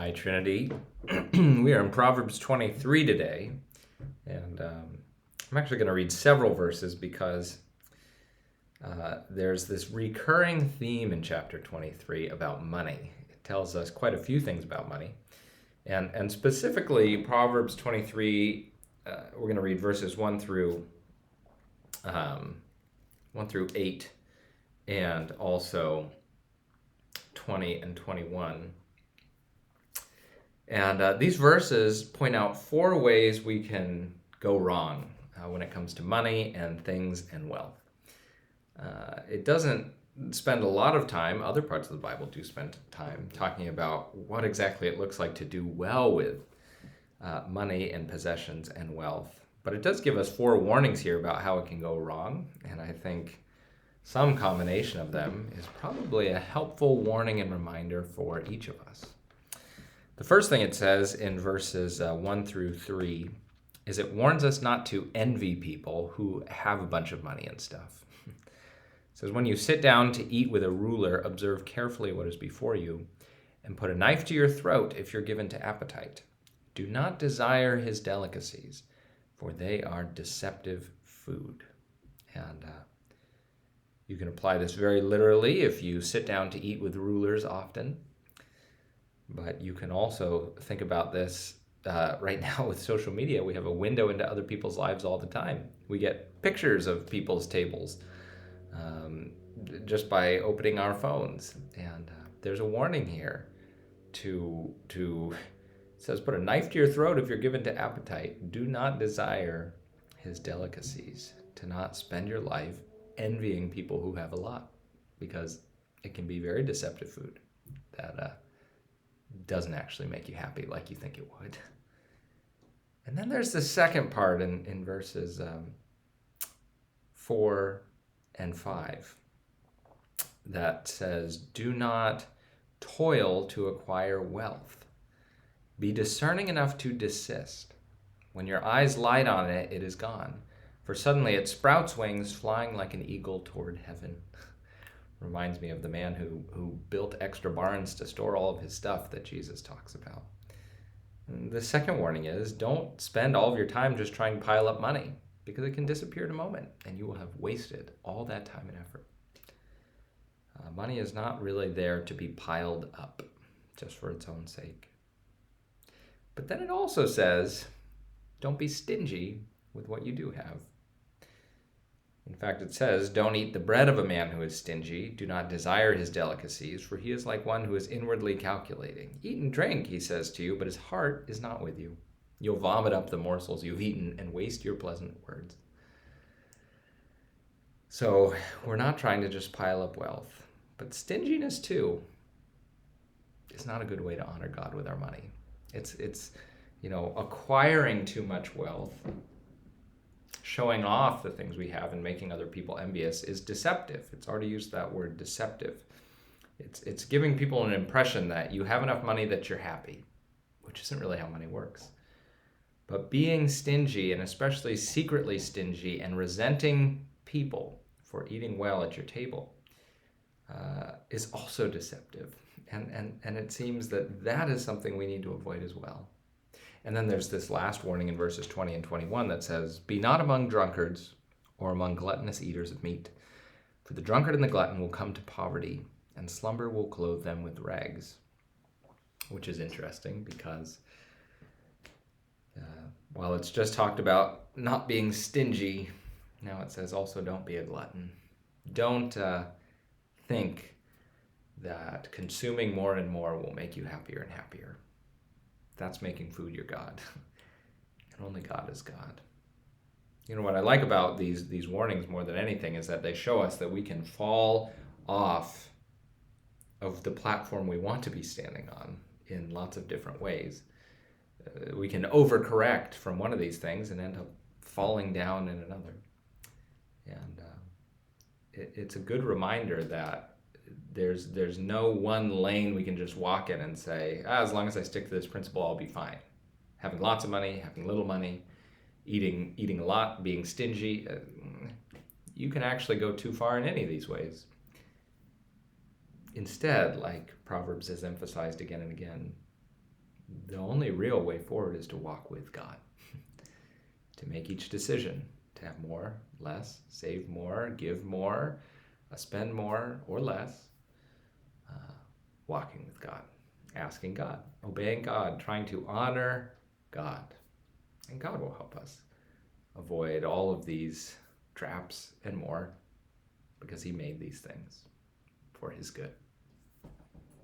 Hi, Trinity. We are in Proverbs 23 today, and I'm actually going to read several verses because there's this recurring theme in chapter 23 about money. It tells us quite a few things about money, and specifically Proverbs 23. We're going to read verses 1 through 8, and also 20 and 21. And these verses point out 4 ways we can go wrong when it comes to money and things and wealth. It doesn't spend a lot of time, other parts of the Bible do spend time talking about what exactly it looks like to do well with money and possessions and wealth. But it does give us 4 warnings here about how it can go wrong, and I think some combination of them is probably a helpful warning and reminder for each of us. The first thing it says in verses 1 through 3 is it warns us not to envy people who have a bunch of money and stuff. It says, when you sit down to eat with a ruler, observe carefully what is before you, and put a knife to your throat if you're given to appetite. Do not desire his delicacies, for they are deceptive food. And you can apply this very literally if you sit down to eat with rulers often. But you can also think about this right now with social media. We have a window into other people's lives all the time. We get pictures of people's tables just by opening our phones. And there's a warning here to it says, put a knife to your throat if you're given to appetite. Do not desire his delicacies. To not spend your life envying people who have a lot, because it can be very deceptive food that doesn't actually make you happy like you think it would. And then there's the second part in verses 4 and 5 that says, do not toil to acquire wealth. Be discerning enough to desist. When your eyes light on it, it is gone. For suddenly it sprouts wings, flying like an eagle toward heaven. Reminds me of the man who built extra barns to store all of his stuff that Jesus talks about. And the second warning is, don't spend all of your time just trying to pile up money, because it can disappear in a moment, and you will have wasted all that time and effort. Money is not really there to be piled up just for its own sake. But then it also says, don't be stingy with what you do have. In fact, it says, don't eat the bread of a man who is stingy. Do not desire his delicacies, for he is like one who is inwardly calculating. Eat and drink, he says to you, but his heart is not with you. You'll vomit up the morsels you've eaten and waste your pleasant words. So we're not trying to just pile up wealth, but stinginess too is not a good way to honor God with our money. It's acquiring too much wealth, showing off the things we have and making other people envious is deceptive. It's already used that word, deceptive. It's giving people an impression that you have enough money that you're happy, which isn't really how money works. But being stingy, and especially secretly stingy, and resenting people for eating well at your table is also deceptive. And it seems that is something we need to avoid as well. And then there's this last warning in verses 20 and 21 that says, be not among drunkards or among gluttonous eaters of meat, for the drunkard and the glutton will come to poverty, and slumber will clothe them with rags. Which is interesting because while it's just talked about not being stingy, now it says also don't be a glutton. Don't think that consuming more and more will make you happier and happier. That's making food your God. And only God is God. You know, what I like about these warnings more than anything is that they show us that we can fall off of the platform we want to be standing on in lots of different ways. We can overcorrect from one of these things and end up falling down in another. And it's a good reminder that there's no one lane we can just walk in and say, as long as I stick to this principle, I'll be fine. Having lots of money, having little money, eating a lot, being stingy, you can actually go too far in any of these ways. Instead, like Proverbs has emphasized again and again, The only real way forward is to walk with God, to make each decision, to have more, less, save more, give more, spend more or less, walking with God, asking God, obeying God, trying to honor God. And God will help us avoid all of these traps and more because he made these things for his good.